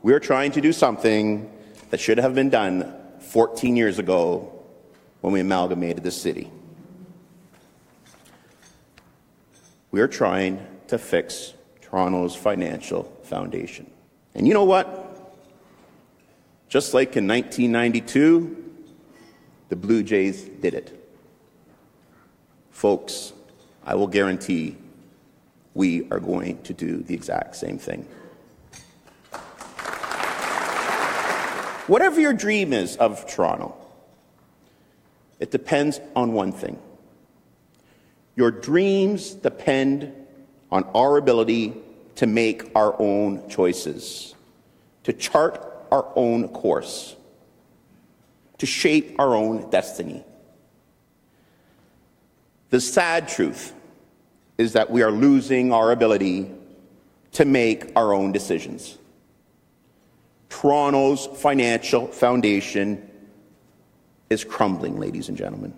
we're trying to do something that should have been done 14 years ago when we amalgamated the city. We're trying to fix Toronto's financial foundation. And you know what? Just like in 1992, the Blue Jays did it. Folks, I will guarantee we are going to do the exact same thing. Whatever your dream is of Toronto, it depends on one thing. Your dreams depend on our ability to make our own choices, to chart our own course, to shape our own destiny. The sad truth is that we are losing our ability to make our own decisions. Toronto's financial foundation is crumbling, ladies and gentlemen.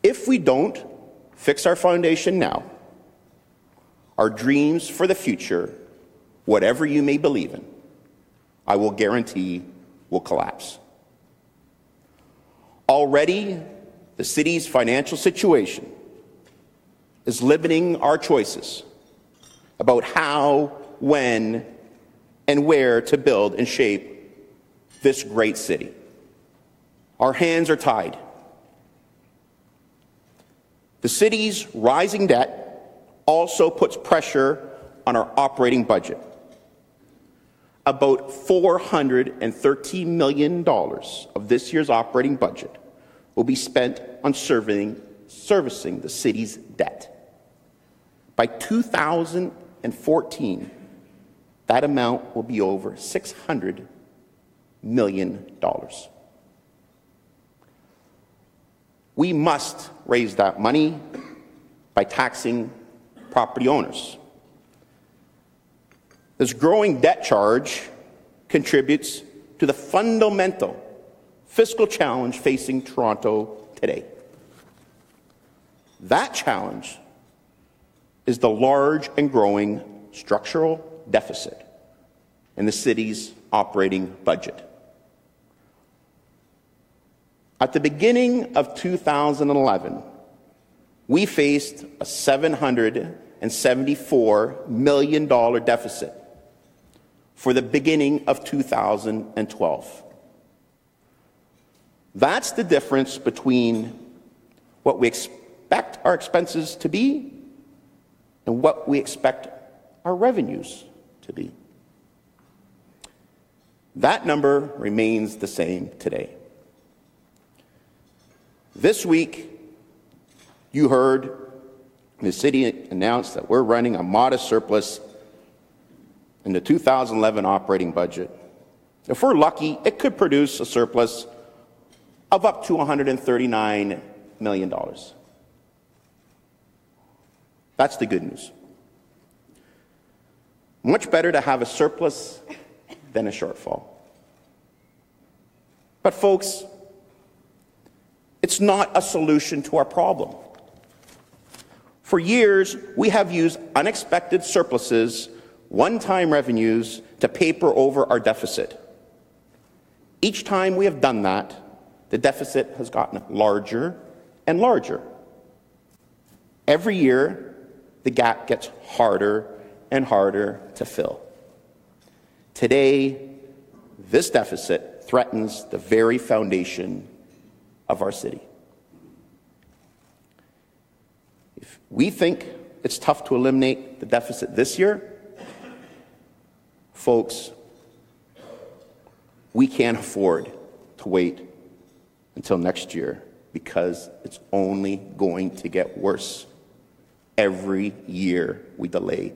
If we don't fix our foundation now, our dreams for the future, whatever you may believe in, I will guarantee will collapse. Already, the city's financial situation is limiting our choices about how, when, and where to build and shape this great city. Our hands are tied. The city's rising debt also puts pressure on our operating budget. About $413 million of this year's operating budget will be spent on servicing the city's debt. By 2014, that amount will be over $600 million. We must raise that money by taxing property owners. This growing debt charge contributes to the fundamental fiscal challenge facing Toronto today. That challenge is the large and growing structural deficit in the city's operating budget. At the beginning of 2011, we faced a $774 million deficit for the beginning of 2012. That's the difference between what we expect our expenses to be and what we expect our revenues to be. That number remains the same today. This week, you heard the city announce that we're running a modest surplus in the 2011 operating budget. If we're lucky, it could produce a surplus of up to $139 million. That's the good news. Much better to have a surplus than a shortfall. But folks, it's not a solution to our problem. For years, we have used unexpected surpluses, one-time revenues, to paper over our deficit. Each time we have done that, the deficit has gotten larger and larger. Every year, the gap gets harder and harder to fill. Today, this deficit threatens the very foundation of our city. If we think it's tough to eliminate the deficit this year, folks, we can't afford to wait until next year because it's only going to get worse every year we delay